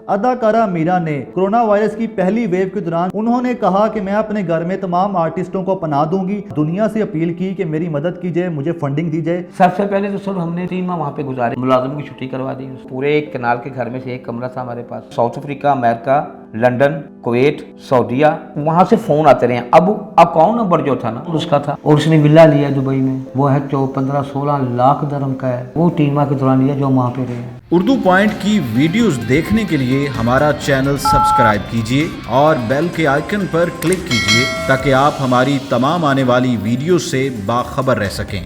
अदाकारा मीरा ने corona virus की पहली वेव के दौरान उन्होंने कहा कि मैं अपने घर में तमाम आर्टिस्टों को पनाह दूंगी। दुनिया से अपील की कि मेरी मदद की जाए, मुझे फंडिंग दी जाए। सबसे पहले तो सर हमने 3 माह वहाँ पे गुजारे, मुलाजिम की छुट्टी करवा दी। पूरे एक कनाल के घर में से एक कमरा था हमारे पास। South Africa, America, London, Kuwait, सऊदीया, वहाँ से फ़ोन आते रहे। अब अकाउंट नंबर जो था ना उसका था, और उसने विला लिया दुबई में, वो है 15-16 लाख दरम का है। वो 3 माह के दौरान लिया जो वहाँ पे रहे। उर्दू पॉइंट की वीडियोस देखने के लिए हमारा चैनल सब्सक्राइब कीजिए और बेल के आइकन पर क्लिक कीजिए ताकि आप हमारी तमाम आने वाली वीडियो से बाखबर रह सकें।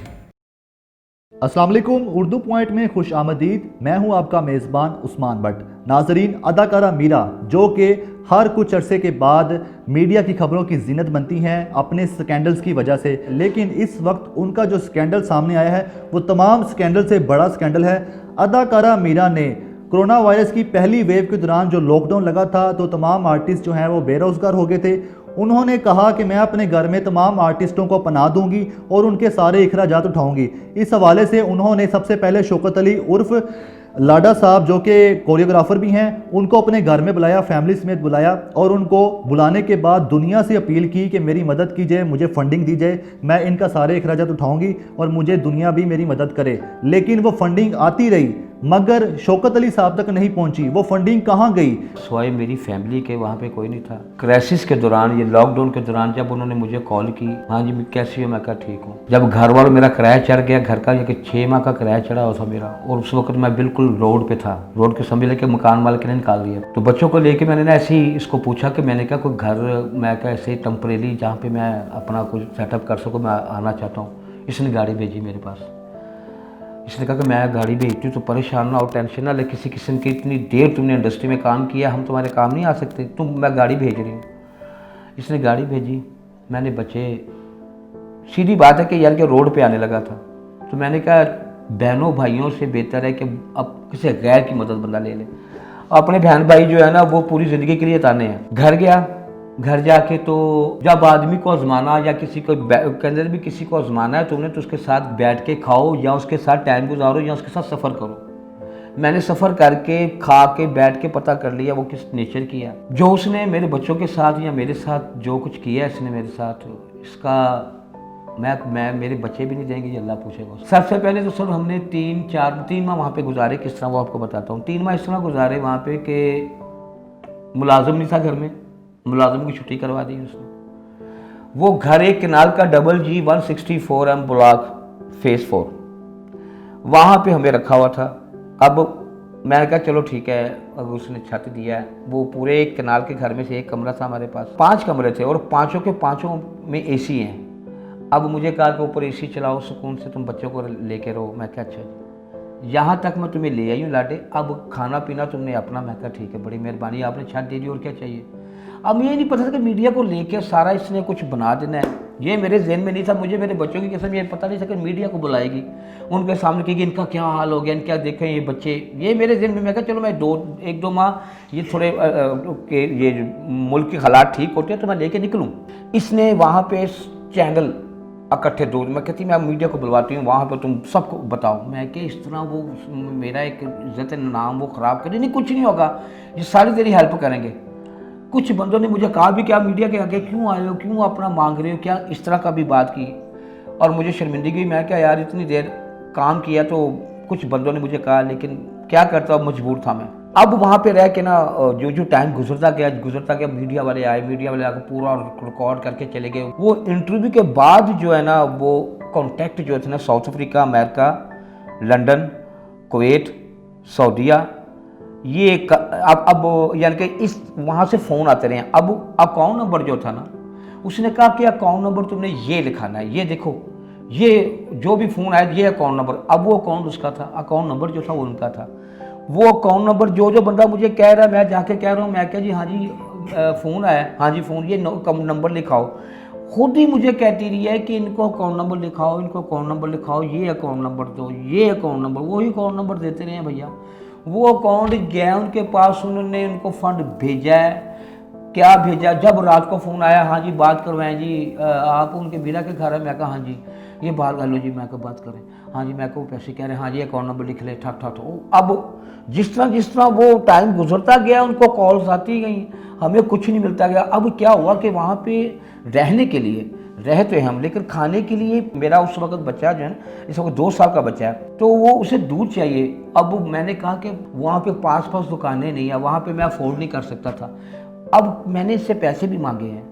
अस्सलाम वालेकुम, उर्दू पॉइंट में खुश आमदीद। मैं हूं आपका मेज़बान उस्मान भट्ट। नाजरीन, अदाकारा मीरा जो कि हर कुछ अरसे के बाद मीडिया की खबरों की जीनत बनती हैं अपने स्कैंडल्स की वजह से, लेकिन इस वक्त उनका जो स्कैंडल सामने आया है वो तमाम स्कैंडल से बड़ा स्कैंडल है। अदाकारा मीरा ने कोरोना वायरस की पहली वेव के दौरान जो लॉकडाउन लगा था तो तमाम आर्टिस्ट जो हैं वो बेरोज़गार हो गए थे। उन्होंने कहा कि मैं अपने घर में तमाम आर्टिस्टों को पनाह दूंगी और उनके सारे अखराजात उठाऊंगी। इस हवाले से उन्होंने सबसे पहले शौकत अली उर्फ लाडा साहब जो कि कोरियोग्राफर भी हैं उनको अपने घर में बुलाया, फैमिली समेत बुलाया, और उनको बुलाने के बाद दुनिया से अपील की कि मेरी मदद की जाए, मुझे फंडिंग दी जाए, मैं इनका सारे अखराजात उठाऊंगी और मुझे दुनिया भी मेरी मदद करे। लेकिन वो फंडिंग आती रही मगर शौकत अली साहब तक नहीं पहुंची। वो फंडिंग कहाँ गई? सवाए मेरी फैमिली के वहाँ पे कोई नहीं था। क्राइसिस के दौरान, ये लॉकडाउन के दौरान जब उन्होंने मुझे कॉल की, हाँ जी मैं कैसी हो, मैं कहा ठीक हूँ। जब घर वालों मेरा किराया चढ़ गया, घर का ये 6 माह का किराया चढ़ा हुआ था मेरा, और उस वक्त मैं बिल्कुल रोड पे था। रोड के समझ लेके मकान मालिक ने निकाल दिया। तो बच्चों को लेके मैंने ना ऐसे ही इसको पूछा कि मैंने कहा कोई घर, मैं क्या ऐसे टेम्परेरी जहाँ पे मैं अपना कुछ सेटअप कर सकूँ, मैं आना चाहता हूँ। इसने गाड़ी भेजी मेरे पास। इसने कहा कि मैं गाड़ी भेजती हूँ तो परेशान ना हो, टेंशन ना ले, किसी किस्म की, इतनी देर तुमने इंडस्ट्री में काम किया, हम तुम्हारे काम नहीं आ सकते, मैं गाड़ी भेज रही हूँ। इसने गाड़ी भेजी, मैंने बच्चे, सीधी बात है कि यार के रोड पे आने लगा था। तो मैंने कहा बहनों भाइयों से बेहतर है कि अब किसी गैर की मदद बंदा ले ले। अपने बहन भाई जो है ना वो पूरी ज़िंदगी के लिए ताने हैं। घर गया, घर जाके तो जब आदमी को आजमाना या किसी को के अंदर भी किसी को आजमाना है तुमने, तो उसके साथ बैठ के खाओ या उसके साथ टाइम गुजारो या उसके साथ सफ़र करो। मैंने सफ़र करके, खा के, बैठ के पता कर लिया वो किस नेचर की है। जो उसने मेरे बच्चों के साथ या मेरे साथ जो कुछ किया है इसने मेरे साथ, इसका मैं मेरे बच्चे भी नहीं देंगे, ये अल्लाह पूछेगा। सबसे पहले तो सर हमने 3 माह वहाँ पे गुजारे। किस तरह वो आपको बताता हूँ। 3 माह इस तरह गुजारे वहाँ पे कि मुलाजिम नहीं था घर में, मुलाजिम की छुट्टी करवा दी उसने। वो घर एक कनाल का G 164M ब्लॉक फेस 4, वहाँ पे हमें रखा हुआ था। अब मैंने कहा चलो ठीक है, अब उसने छत दिया है। वो पूरे एक कनाल के घर में से एक कमरा था हमारे पास। 5 कमरे थे और पाँचों के पाँचों में AC हैं। अब मुझे कहा कि ऊपर AC चलाओ, सुकून से तुम बच्चों को लेके रहो। मैं क्या अच्छा जी, यहाँ तक मैं तुम्हें ले आई हूँ लाडे, अब खाना पीना तुमने अपना। मैं कहा ठीक है, बड़ी मेहरबानी, आपने छत दे दी, और क्या चाहिए। अब ये नहीं पता था कि मीडिया को लेकर सारा इसने कुछ बना देना है, ये मेरे जहन में नहीं था। मुझे मेरे बच्चों की कसम ये पता नहीं था कि मीडिया को बुलाएगी, उनके सामने कहेगी इनका क्या हाल हो गया, इनका देखें ये बच्चे, ये मेरे जहन में। मैं कहा चलो मैं 1-2 माह ये थोड़े ये मुल्क के हालात ठीक होते हैं तो मैं लेके निकलूँ। इसने वहाँ पे चैनल इकट्ठे 2, मैं कहती मैं मीडिया को बुलवाती हूँ, वहाँ पे तुम सबको बताओ। मैं कि इस तरह वो मेरा एक इज्जत नाम वो ख़राब करे। नहीं, कुछ नहीं होगा, ये सारी तेरी हेल्प करेंगे। कुछ बंदों ने मुझे कहा भी क्या मीडिया के आगे क्यों आए हो, क्यों अपना मांग रहे हो, क्या इस तरह का भी बात की, और मुझे शर्मिंदगी। मैं क्या यार इतनी देर काम किया तो कुछ बंदों ने मुझे कहा, लेकिन क्या करता, अब मजबूर था मैं। अब वहाँ पे रह के ना जो टाइम गुजरता गया, मीडिया वाले आकर पूरा रिकॉर्ड करके चले गए। वो इंटरव्यू के बाद जो है ना वो कॉन्टैक्ट जो थे ना South Africa, America, London, Kuwait, सऊदीया, ये अब यानी कि इस वहाँ से फ़ोन आते रहे। अब अकाउंट नंबर जो था ना, उसने कहा कि अकाउंट नंबर तुमने ये लिखाना है, ये देखो, ये जो भी फ़ोन आया ये अकाउंट नंबर। अब वो अकाउंट उसका था, अकाउंट नंबर जो था वो उनका था। वो अकाउंट नंबर जो बंदा मुझे कह रहा है, मैं जाके कह रहा हूँ, मैं क्या जी हाँ जी फ़ोन आया, हाँ जी फ़ोन, ये नंबर लिखाओ। खुद ही मुझे कहती रही है कि इनको अकाउंट नंबर लिखाओ, इनको अकाउंट नंबर लिखाओ, ये अकाउंट नंबर दो, ये अकाउंट नंबर। वही अकाउंट नंबर देते रहे हैं भैया। वो अकाउंट गया उनके पास, उन्होंने उनको फ़ंड भेजा है। क्या भेजा। जब रात को फ़ोन आया, हाँ जी बात करवाएं जी, आप उनके मीरा के घर है, मैं कहा हाँ जी, ये बात कर लो जी, मैं कहा बात करें, हाँ जी, मैं को पैसे कह रहे हैं, हाँ जी अकाउंट नंबर लिख ले, ठक ठक ठक। अब जिस तरह वो टाइम गुजरता गया, उनको कॉल्स आती गई, हमें कुछ नहीं मिलता गया। अब क्या हुआ कि वहाँ पे रहने के लिए रहते हम, लेकिन खाने के लिए मेरा उस वक्त बच्चा जो है ना, इस वक्त 2 साल का बच्चा है, तो वो उसे दूध चाहिए। अब मैंने कहा कि वहाँ पे पास दुकानें नहीं है, वहाँ पे मैं अफोर्ड नहीं कर सकता था। अब मैंने इससे पैसे भी मांगे हैं,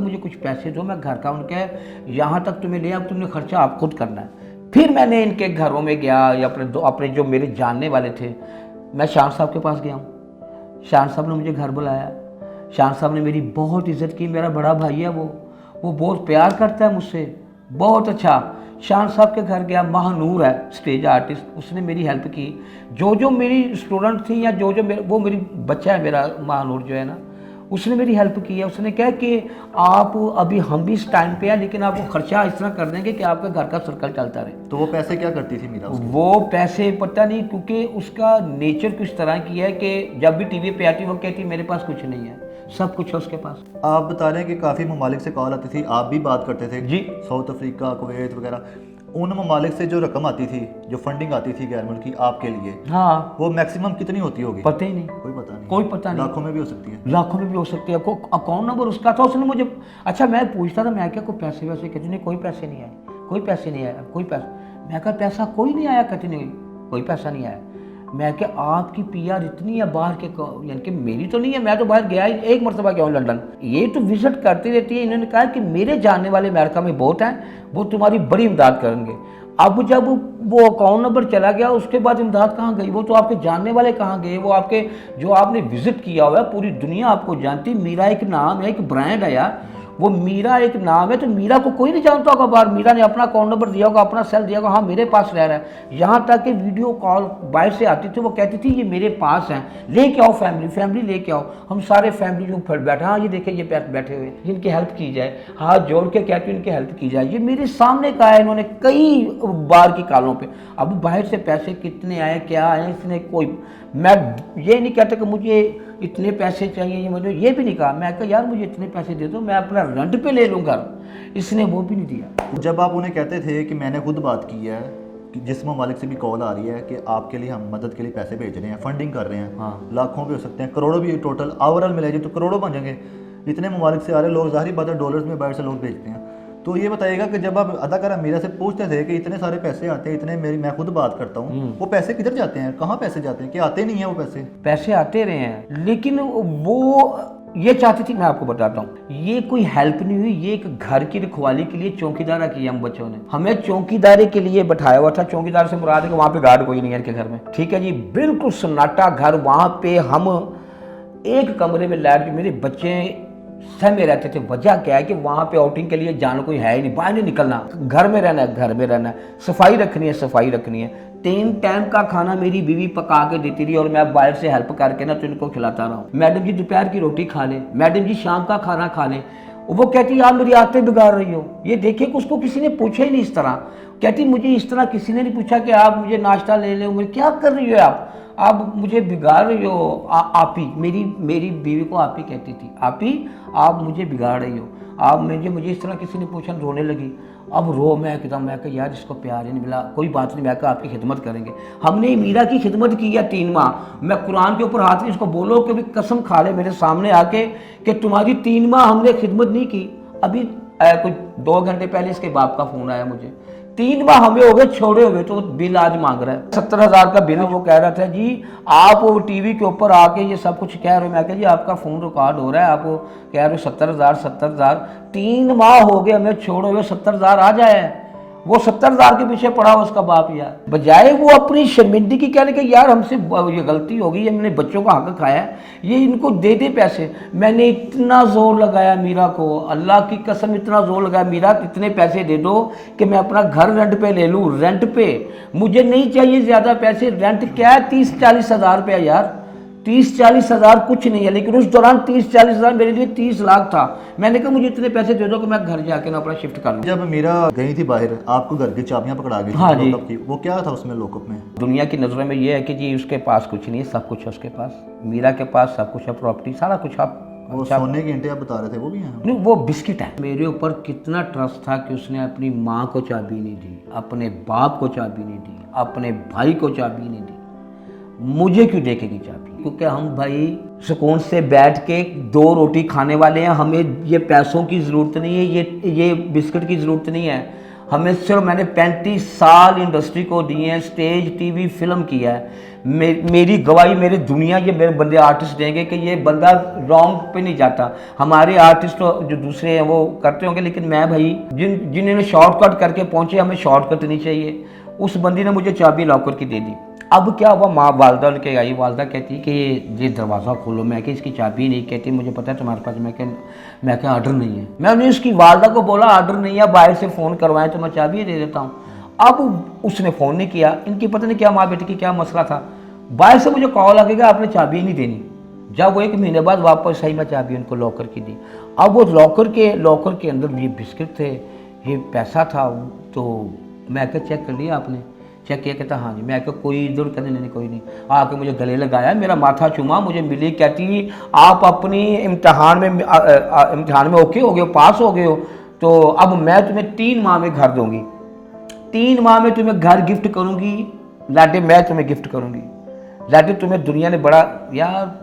मुझे कुछ पैसे दो, मैं घर का उनके यहाँ तक तुम्हें ले, अब तुमने खर्चा आप खुद करना है। फिर मैंने इनके घरों में गया, या अपने जो मेरे जानने वाले थे, मैं शान साहब के पास गया हूँ, शान साहब ने मुझे घर बुलाया, शान साहब ने मेरी बहुत इज्जत की, मेरा बड़ा भाई है वो बहुत प्यार करता है मुझसे, बहुत अच्छा। शान साहब के घर गया, महानूर है स्टेज आर्टिस्ट, उसने मेरी हेल्प की। जो मेरी स्टूडेंट थी, या जो वो मेरी बच्चा है मेरा महानूर जो है ना, उसने मेरी हेल्प की है। उसने कहा कि आप अभी हम भी इस टाइम पे हैं, लेकिन आपको खर्चा इस तरह कर देंगे कि आपका घर का सर्कल चलता रहे। तो वो पैसे क्या करती थी मीरा? वो पैसे पता नहीं, क्योंकि उसका नेचर कुछ तरह की है कि जब भी टीवी पे आती वो कहती मेरे पास कुछ नहीं है, सब कुछ है उसके पास। आप बता रहे हैं कि काफ़ी ममालिक से कॉल आती थी, आप भी बात करते थे जी, साउथ अफ्रीका, कुवैत वगैरह, उन ममालिक से जो रकम आती थी, जो फंडिंग आती थी गैर मुल्की आपके लिए, हाँ, वो मैक्सिमम कितनी होती होगी? पता ही नहीं, कोई पता नहीं। लाखों में भी हो सकती है। लाखों में भी हो सकती है। अकाउंट नंबर उसका था, उसने मुझे, अच्छा मैं पूछता था, मैं क्या कोई पैसे वैसे, कहती नहीं कोई पैसे नहीं आए, कोई पैसा। मैं कहा पैसा कोई नहीं आया, कहती नहीं कोई पैसा नहीं आया। मैं क्या आपकी पीआर इतनी है बाहर के, यानी कि मेरी तो नहीं है, मैं तो बाहर गया ही 1 मरतबा गया हूँ लंदन, ये तो विजिट करती रहती है। इन्होंने कहा कि मेरे जानने वाले अमेरिका में बहुत हैं, वो तुम्हारी बड़ी इमदाद करेंगे। अब जब वो अकाउंट नंबर चला गया, उसके बाद इमदाद कहाँ गई? वो तो आपके जानने वाले कहाँ गए? वो आपके जो आपने विजिट किया हुआ है, पूरी दुनिया आपको जानती। मीरा एक नाम है, एक ब्रांड है यार, वो मीरा एक नाम है, तो मीरा को कोई नहीं जानता होगा बाहर। मीरा ने अपना अकाउंट नंबर दिया होगा, अपना सेल दिया होगा, हाँ मेरे पास रह रहा है। यहाँ तक कि वीडियो कॉल बाहर से आती थी, वो कहती थी ये मेरे पास हैं, लेके आओ फैमिली लेके आओ। हम सारे फैमिली जो फिर बैठे, हाँ ये देखे ये बैठे हुए, जिनकी हेल्प की जाए, हाथ जोड़ के कहती इनकी हेल्प की जाए। ये मेरे सामने कहा है इन्होंने कई बार की कॉलों पे। अब बाहर से पैसे कितने आए, क्या आए, इसने कोई, मैं ये नहीं कहता कि मुझे इतने पैसे चाहिए, ये मुझे ये भी नहीं कहा। मैं कहा यार मुझे इतने पैसे दे दो, मैं अपना रेंट पे ले लूँ घर, इसने वो भी नहीं दिया। जब आप उन्हें कहते थे कि मैंने खुद बात की है, कि जिस ममालिक से भी कॉल आ रही है कि आपके लिए हम मदद के लिए पैसे भेज रहे हैं, फंडिंग कर रहे हैं, हाँ, लाखों भी हो सकते हैं, करोड़ों भी, टोटल ओवरऑल मिले तो करोड़ों बन जाएंगे। इतने ममालिक से आ रहे लोग, ज़ाहिर बात है डॉलर्स में बाहर से लोग भेजते हैं। तो ये बताइएगा कि जब आप अदाकारा मीरा से पूछते थे कि इतने सारे पैसे आते हैं, इतने मैं खुद बात करता हूँ, वो पैसे किधर जाते हैं, कहाँ पैसे जाते हैं, कि आते नहीं है वो पैसे आते रहे हैं, लेकिन वो ये चाहती थी, मैं आपको बताता हूँ, ये कोई हेल्प नहीं हुई। ये एक घर की रखवाली के लिए चौकीदारा किया हम बच्चों ने, हमें चौकीदारी के लिए बैठाया हुआ था। चौकीदार से मुराद है कि वहाँ पे गार्ड कोई नहीं है इनके घर में, ठीक है जी, बिल्कुल सन्नाटा घर। वहाँ पे हम एक कमरे में लाइट, मेरे बच्चे सहमे रहते थे। वजह क्या है कि वहाँ पे आउटिंग के लिए जाना कोई है ही नहीं, बाहर नहीं निकलना, घर में रहना है, सफाई रखनी है। 3 टाइम का खाना मेरी बीवी पका के देती रही, और मैं बाहर से हेल्प करके ना तो इनको खिलाता रहा हूँ। मैडम जी दोपहर की रोटी खा लें, मैडम जी शाम का खाना खा लें। वो कहती आप मेरी आदतें बिगाड़ रही हो। ये देखिए कि उसको किसी ने पूछा ही नहीं इस तरह। कहती मुझे इस तरह किसी ने नहीं पूछा कि आप मुझे नाश्ता ले लें, मुझे क्या कर रही हो आप मुझे बिगाड़ रही हो। आप ही, मेरी बीवी को आप ही कहती थी, आप ही आप मुझे बिगाड़ रही हो, आप मुझे इस तरह किसी ने पूछा, रोने लगी। अब मैं कहा यार इसको प्यार ही नहीं मिला, कोई बात नहीं, मैं कहा आपकी खिदमत करेंगे। हमने मीरा की खिदमत की है 3 माह। मैं कुरान के ऊपर हाथ नहीं, इसको बोलो कि भी कसम खा ले मेरे सामने आके कि तुम्हारी 3 माह हमने खिदमत नहीं की। अभी कुछ 2 घंटे पहले इसके बाप का फोन आया मुझे, 3 माह हमें हो गए छोड़े हुए, तो बिल आज मांग रहा है 70,000 का बिल। वो कह रहा था जी आप वो टीवी के ऊपर आके ये सब कुछ कह रहे हो। मैं कहा जी आपका फ़ोन रिकॉर्ड हो रहा है, आप कह रहे हो 70,000 3 माह हो गए हमें छोड़े हुए, 70,000 आ जाए। वो 70,000 के पीछे पड़ा हुआ उसका बाप यार, बजाय वो अपनी शर्मिंदगी कहने के यार हमसे ये गलती हो गई है, मैंने बच्चों का हक खाया, ये इनको दे दे पैसे। मैंने इतना जोर लगाया मीरा को, अल्लाह की कसम इतना जोर लगाया, मीरा इतने पैसे दे दो कि मैं अपना घर रेंट पे ले लूँ, रेंट पे, मुझे नहीं चाहिए ज़्यादा पैसे। रेंट क्या है 30-40 हज़ार रुपया यार, 30-40 हज़ार कुछ नहीं है, लेकिन उस दौरान 30-40 हज़ार मेरे लिए 30 लाख था। मैंने कहा मुझे इतने पैसे दे दो कि मैं घर जाके ना अपना शिफ्ट कर लूँ। जब मीरा गई थी बाहर, आपको घर की चाबियां पकड़ा गई थी हाँ जी। लॉकअप की, वो क्या था उसमें लॉकअप में? दुनिया की नज़रों में ये है कि जी उसके पास कुछ नहीं है, सब कुछ है उसके पास। मीरा के पास सब कुछ है, प्रॉपर्टी सारा कुछ है। वो सोने की ईंटें आप बता रहे थे, वो भी हैं? नहीं, वो बिस्किट है। मेरे ऊपर कितना ट्रस्ट था कि उसने अपनी माँ को चाबी नहीं दी, अपने बाप को चाबी नहीं दी, अपने भाई को चाबी नहीं दी, मुझे क्यों देखेगी चाबी? क्योंकि हम भाई सुकून से बैठ के 2 रोटी खाने वाले हैं, हमें ये पैसों की ज़रूरत नहीं है, ये बिस्किट की ज़रूरत नहीं है। हमें सिर्फ, मैंने 35 साल इंडस्ट्री को दिए हैं, स्टेज टीवी फिल्म किया है। मेरी गवाही मेरे दुनिया ये मेरे बंदे आर्टिस्ट देंगे कि ये बंदा रॉन्ग पे नहीं जाता। हमारे आर्टिस्ट जो दूसरे हैं वो करते होंगे, लेकिन मैं भाई जिन्होंने शॉर्टकट करके पहुंचे, हमें शॉर्टकट नहीं चाहिए। उस बंदी ने मुझे चाबी लॉकर की दे दी। अब क्या हुआ, माँ वालदा उनके आई, वालदा कहती कि ये दरवाज़ा खोलो। मैं कि इसकी चाबी नहीं, कहती मुझे पता है तुम्हारे पास। मैं क्या ऑर्डर नहीं है। मैंने उसकी वालदा को बोला ऑर्डर नहीं है, बाहर से फ़ोन करवाएं तो मैं चाबी दे देता हूँ। अब उसने फ़ोन नहीं किया, इनकी पता नहीं क्या माँ बेटी की क्या मसला था। बाहर से मुझे कॉल आ गया आपने चाबी नहीं देनी। जब वो 1 महीने बाद वापस आई, मैं चाबी उनको लॉकर की दी। अब वो लॉकर के अंदर ये बिस्किट थे, ये पैसा था। तो मैं क्या चेक कर लिया आपने? चेक किया? कहता हाँ जी। मैं क्या कोई इधर? कहते नहीं कोई नहीं। आके मुझे गले लगाया, मेरा माथा चूमा, मुझे मिली। कहती आप अपनी इम्तिहान में ओके हो गए हो, पास हो गए हो, तो अब मैं तुम्हें 3 माह में घर दूंगी, 3 माह में तुम्हें घर गिफ्ट करूंगी। लाडे मैं तुम्हें गिफ्ट करूंगी, लाडे तुम्हें दुनिया ने बड़ा। यार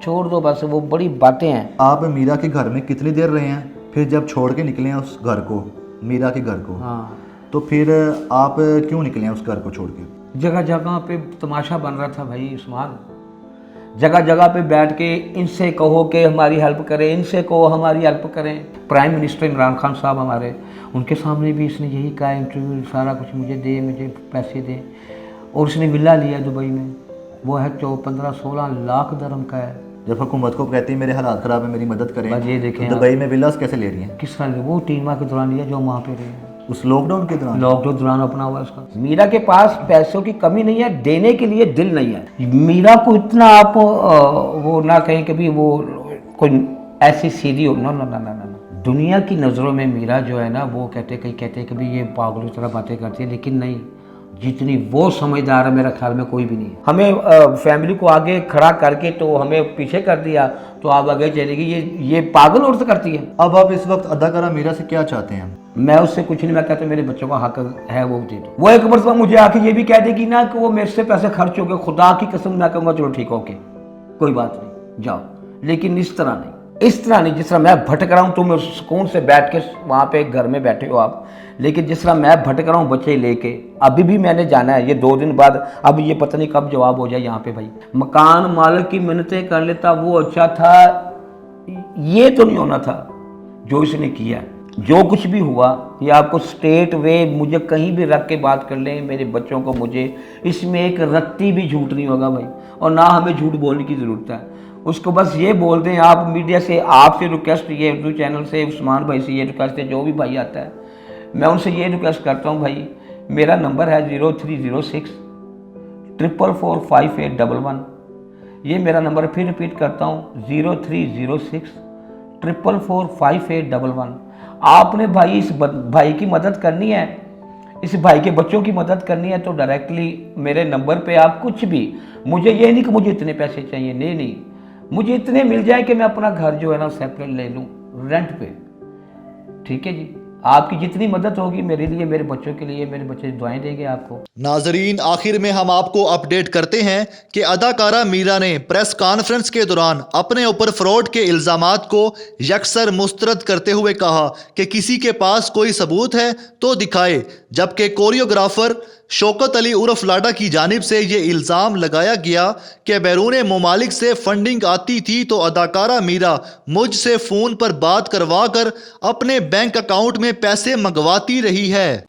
छोड़ दो बस, वो बड़ी बातें हैं। आप मीरा के घर में कितनी देर रहे हैं? फिर जब छोड़ के निकले हैं उस घर को, मीरा के घर को, हाँ, तो फिर आप क्यों निकले हैं उस घर को छोड़ के? जगह जगह पे तमाशा बन रहा था भाई उस्मान। जगह जगह पे बैठ के इनसे कहो कि हमारी हेल्प करें, इनसे कहो हमारी हेल्प करें। प्राइम मिनिस्टर इमरान खान साहब हमारे, उनके सामने भी इसने यही कहा, इंटरव्यू सारा कुछ मुझे दे, मुझे पैसे दे। और उसने विला लिया दुबई में, वो है 15-16 लाख दरम का है। जब हुकूमत को कहती है मेरे हालात ख़राब है, मेरी मदद करें, बस ये देखें तो दुबई में विलास कैसे ले रही हैं? किस तरह वो 3 माह के दौरान लिया जो वहाँ पे रहे हैं। उस लॉकडाउन के दौरान? लॉकडाउन दौरान अपना हुआ उसका। मीरा के पास पैसों की कमी नहीं है, देने के लिए दिल नहीं है। मीरा को इतना आप वो ना कहें कि भी वो कोई ऐसी सीधी हो, ना ना ना ना ना। दुनिया की नज़रों में मीरा जो है ना, वो कहते हैं कि भी ये पागलों की तरह बातें करती है, लेकिन नहीं, जितनी वो समझदार है मेरा ख्याल में कोई भी नहीं है। हमें फैमिली को आगे खड़ा करके तो हमें पीछे कर दिया, तो आप आगे चलेगी। ये पागल औरत करती है। अब आप इस वक्त अदाकारा मीरा से क्या चाहते हैं? मैं उससे कुछ नहीं, मैं कहता मेरे बच्चों का हक है वो दे दो। वो एक मरतबा मुझे आके ये भी कह देगी ना कि वो मेरे से पैसे खर्च हो गए, खुदा की कसम मैं कहूँगा चलो ठीक ओके कोई बात नहीं जाओ, लेकिन इस तरह नहीं, इस तरह नहीं। जिस तरह मैं भटक रहा हूँ, तुम सुकून से बैठ के वहाँ पे घर में बैठे हो आप, लेकिन जिस तरह मैं भटक रहा हूँ बच्चे लेके, अभी भी मैंने जाना है। ये 2 दिन बाद, अब ये पता नहीं कब जवाब हो जाए यहाँ पे। भाई मकान मालिक की मिन्नतें कर लेता वो अच्छा था, ये तो नहीं होना था जो इसने किया। जो कुछ भी हुआ ये आपको स्टेट वे, मुझे कहीं भी रख के बात कर लें, मेरे बच्चों को, मुझे इसमें एक रत्ती भी झूठ नहीं होगा भाई, और ना हमें झूठ बोलने की ज़रूरत है। उसको बस ये बोल दें आप मीडिया से, आपसे रिक्वेस्ट, ये उर्दू चैनल से उस्मान भाई से ये रिक्वेस्ट है, जो भी भाई आता है मैं उनसे ये रिक्वेस्ट करता हूँ भाई, मेरा नंबर है 0306 444 5811। ये मेरा नंबर फिर रिपीट करता हूँ 0306 444 5811। आपने भाई इस भाई की मदद करनी है, इस भाई के बच्चों की मदद करनी है, तो डायरेक्टली मेरे नंबर पे आप कुछ भी, मुझे ये नहीं कि मुझे इतने पैसे चाहिए, नहीं, मुझे इतने मिल जाए कि मैं अपना घर जो है ना सेपरेट ले लूँ रेंट पे, ठीक है जी। आपकी जितनी मदद होगी मेरे लिए, मेरे बच्चों के लिए, मेरे बच्चे दुआएं देंगे आपको। नाजरीन, आखिर में हम आपको अपडेट करते हैं कि अदाकारा मीरा ने प्रेस कॉन्फ्रेंस के दौरान अपने ऊपर फ्रॉड के इल्जामात को यकसर मुस्तरद करते हुए कहा कि किसी के पास कोई सबूत है तो दिखाए, जबकि कोरियोग्राफर शौकत अली उर्फ लाडा की जानिब से ये इल्ज़ाम लगाया गया कि बैरून ममालिक से फंडिंग आती थी तो अदाकारा मीरा मुझसे फ़ोन पर बात करवा कर अपने बैंक अकाउंट में पैसे मंगवाती रही है।